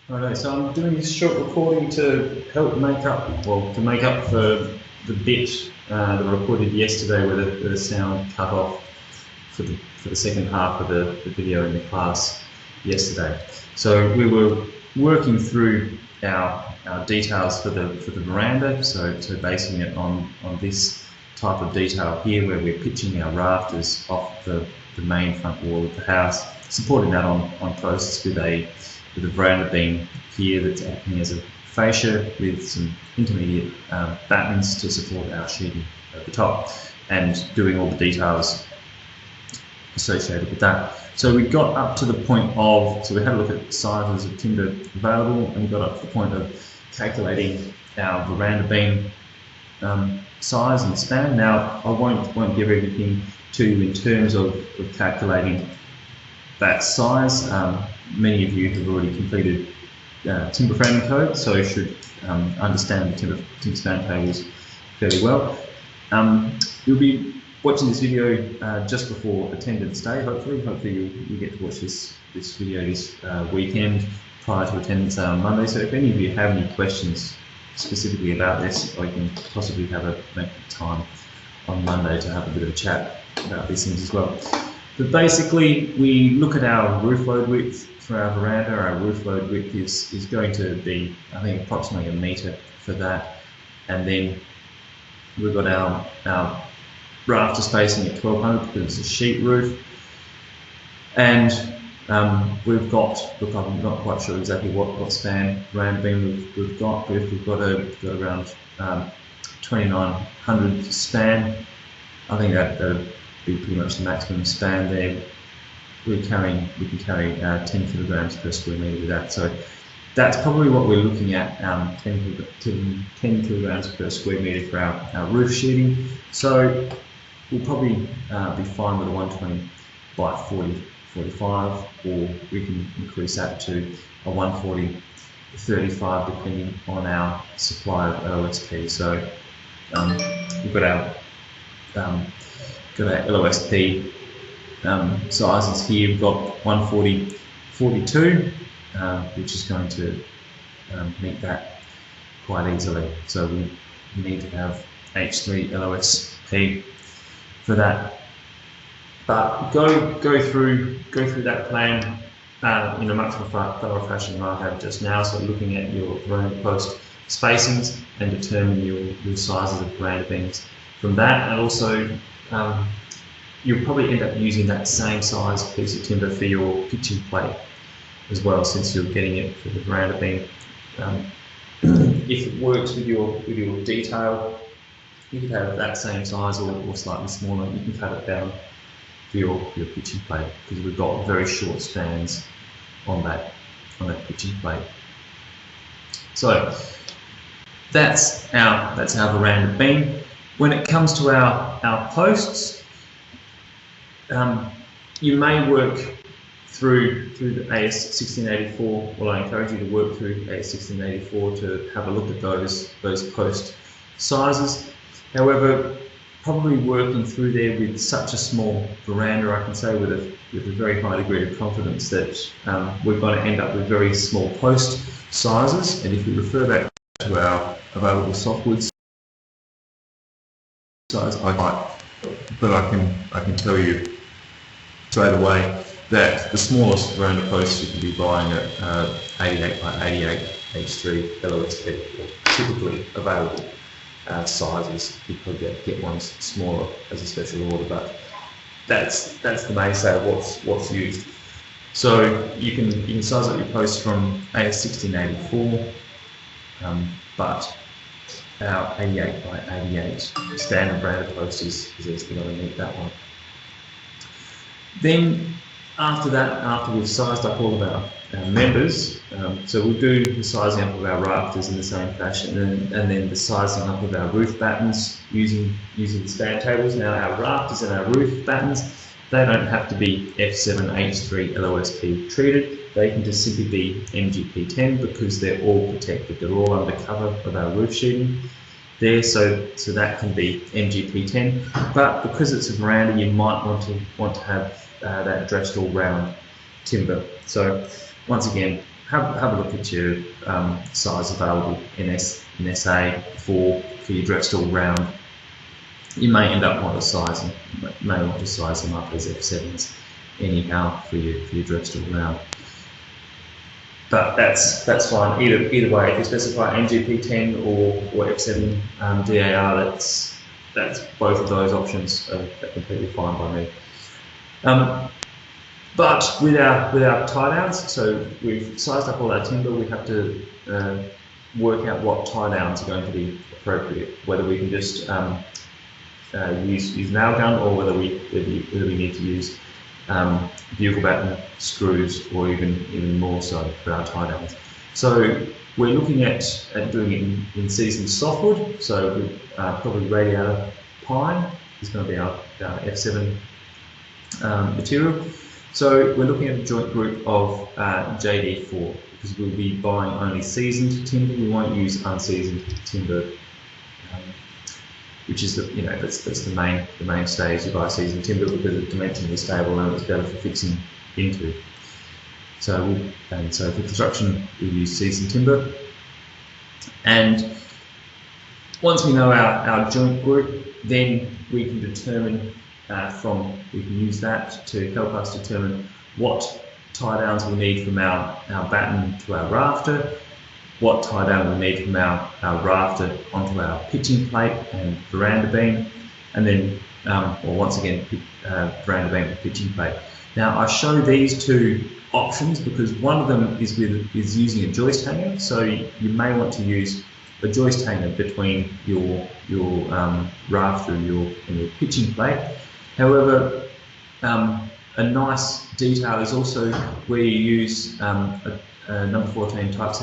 Righto, so I'm doing this short recording to help make up, well, to make up for the bit that I recorded yesterday where the sound cut off for the second half of the video in the class yesterday. So we were working through our details for the veranda, so basing it on this type of detail here where we're pitching our rafters off the main front wall of the house, supporting that on posts with a veranda beam here that's acting as a fascia with some intermediate battens to support our sheeting at the top, and doing all the details associated with that. So we got up to the point of, so we had a look at sizes of timber available, and we got up to the point of calculating our veranda beam size and span. Now I won't give everything to you in terms of calculating that size. Many of you have already completed timber framing code, so you should understand the timber span tables fairly well. You'll be watching this video just before attendance day. Hopefully you get to watch this video this weekend prior to attendance day on Monday. So if any of you have any questions specifically about this, I can possibly make time on Monday to have a bit of a chat about these things as well. But basically, we look at our roof load width for our veranda. Our roof load width is going to be, I think, approximately 1 metre for that. And then we've got our rafter spacing at 1200 because it's a sheet roof. And we've got, look, I'm not quite sure exactly what span veranda beam we've got, but if we've got around 2900 span, I think that'll be pretty much the maximum span there. We can carry 10 kilograms per square metre with that. So that's probably what we're looking at, 10 kilograms per square metre for our roof sheeting. So we'll probably be fine with a 120 by 45, or we can increase that to a 140/35 depending on our supply of LOSP. So we've got our LOSP sizes here. We've got 140/42, which is going to meet that quite easily. So we need to have H3 LOSP for that. But go through that plan in a much more thorough fashion than I have just now. So looking at your veranda post spacings and determine your sizes of veranda beams from that, and also you'll probably end up using that same size piece of timber for your pitching plate as well, since you're getting it for the veranda beam. If it works with your detail, you could have that same size or slightly smaller. You can cut it down for your pitching plate, because we've got very short spans on that pitching plate. So that's our veranda beam. When it comes to our posts, you may work through the AS 1684. Well, I encourage you to work through AS 1684 to have a look at those post sizes. However, probably working through there with such a small veranda, I can say with a very high degree of confidence that we're going to end up with very small post sizes. And if we refer back to our available softwood size, but I can tell you straight away that the smallest veranda posts you can be buying at 88 by 88 H3 LOSP, typically available sizes. You probably get ones smaller as a special order, but that's the mainstay of what's used. So you can size up your posts from AS 1684, but our 88 by 88 standard veranda post is easily going to meet that one. Then after that, after we've sized up all of our members, so we'll do the sizing up of our rafters in the same fashion, and then the sizing up of our roof battens using the span tables. Now our rafters and our roof battens, they don't have to be F7H3 LOSP treated. They can just simply be MGP10 because they're all protected. They're all under cover of our roof sheeting there, so that can be MGP10. But because it's a veranda, you might want to have that dressed all round timber. So once again, have a look at your size available in SA for your Drexel round. You may end up want to size them up as F7s anyhow for your Drexel round. But that's fine. Either way, if you specify MGP10 or F7 DAR, that's both of those options are completely fine by me. But with our tie downs, so we've sized up all our timber. We have to work out what tie downs are going to be appropriate. Whether we can just use nail gun, or whether we need to use bugle batten screws, or even more so for our tie downs. So we're looking at doing it in seasoned softwood. So probably radiata pine is going to be our F7 material. So we're looking at a joint group of JD4, because we'll be buying only seasoned timber. We won't use unseasoned timber, which is that's the main stage. You buy seasoned timber because it's dimensionally stable and it's better for fixing into. So for construction we use seasoned timber. And once we know our joint group, then we can determine we can use that to help us determine what tie downs we need from our batten to our rafter, what tie down we need from our rafter onto our pitching plate and veranda beam, and then once again veranda beam and pitching plate. Now I show these two options because one of them is using a joist hanger, so you may want to use a joist hanger between your rafter and your pitching plate. However, a nice detail is also where you use a number 14 type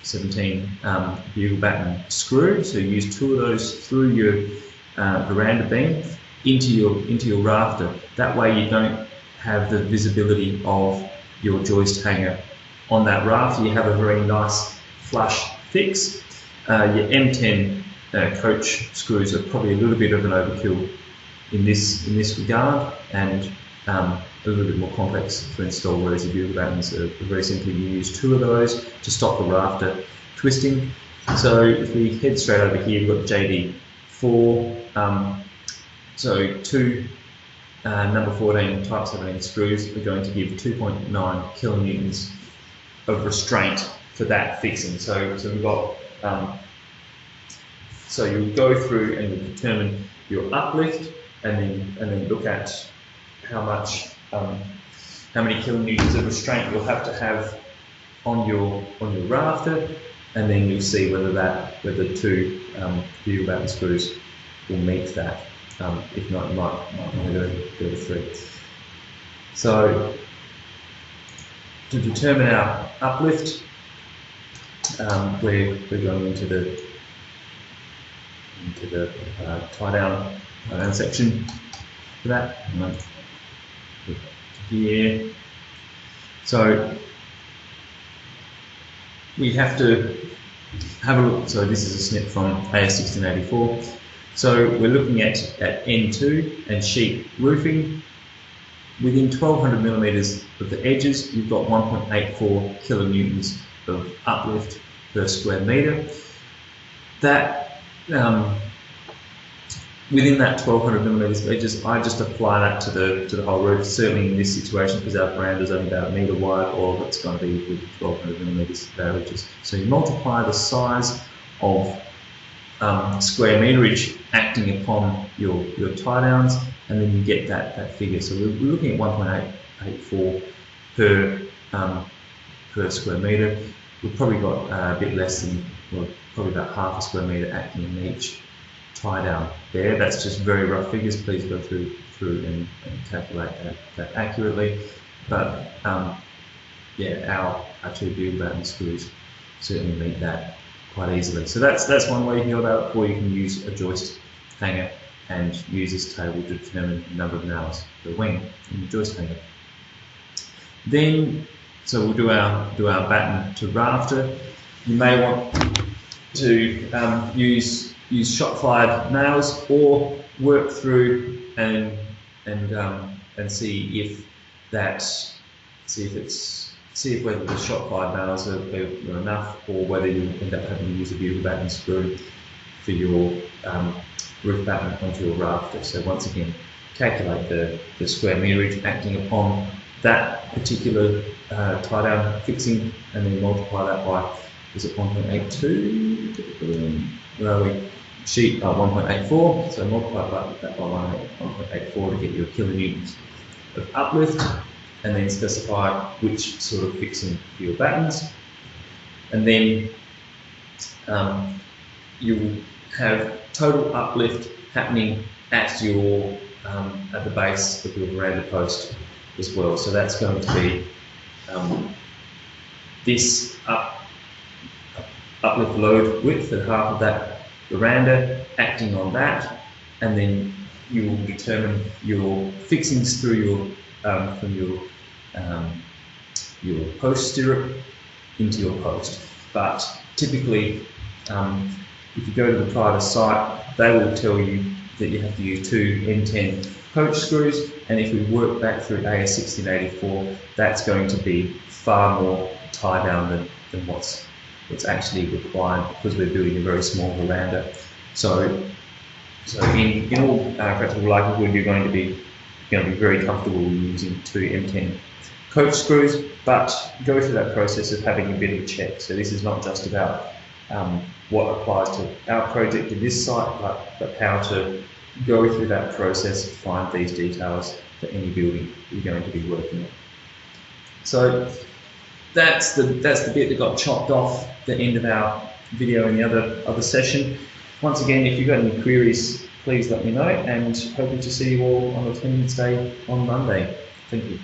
17 bugle batten screw. So you use two of those through your veranda beam into your rafter. That way you don't have the visibility of your joist hanger on that rafter. You have a very nice flush fix. Your M10 coach screws are probably a little bit of an overkill in this regard, and a little bit more complex to install, whereas the bugle battens are very simply, you use two of those to stop the rafter twisting. So if we head straight over here, we've got JD4, so two number 14 type 17 screws are going to give 2.9 kilonewtons of restraint for that fixing. So we've got so you'll go through and you'll determine your uplift, and then look at how many kilonewtons of restraint you'll have to have on your rafter, and then you'll see whether two bugle batten screws will meet that. If not, you might want to go to three. So to determine our uplift, we're going into the tie down section for that. Here, so we have to have a look. So this is a snip from AS 1684. So we're looking at N2 and sheet roofing. Within 1200 millimeters of the edges, you've got 1.84 kilonewtons of uplift per square meter. That within that 1200 millimeters of edges, I just apply that to the whole roof. Certainly in this situation, because our veranda is only about a metre wide, all of it's going to be with 1200 millimeters of averages. So you multiply the size of square meterage acting upon your tie downs, and then you get that figure. So we're looking at 1.84 per square metre. We've probably got a bit less than, well, probably about half a square metre acting in each tie down there. That's just very rough figures. Please go through and calculate that accurately. But yeah, our two bugle batten screws certainly meet that quite easily. So that's one way you can go about it, or you can use a joist hanger and use this table to determine the number of nails per wing in the joist hanger. Then, so we'll do our batten to rafter. You may want to use shot-fired nails, or work through and see if see if whether the shot fired nails are enough, or whether you end up having to use a bugle batten screw for your roof batten onto your rafter. So once again, calculate the square meterage acting upon that particular tie down fixing, and then multiply that by, is it 1.82? Where are we? Sheet 1.84, so multiply that by 1.84 to get your kilonewtons of uplift, and then specify which sort of fixing for your battens, and then you will have total uplift happening at your at the base of your veranda post as well. So that's going to be this uplift load width at half of that veranda acting on that, and then you will determine your fixings through your from your post stirrup into your post. But typically, if you go to the private site, they will tell you that you have to use 2 M10 coach screws, and if we work back through AS 1684, that's going to be far more tie down than what's actually required, because we're building a very small veranda. So in all practical likelihood, you're going to be very comfortable using 2 M10 coach screws, but go through that process of having a bit of a check. So this is not just about what applies to our project in this site, but how to go through that process, find these details for any building you're going to be working on. So that's the bit that got chopped off the end of our video in the other session. Once again, if you've got any queries, please let me know, and hoping to see you all on Attendance Day on Monday. Thank you.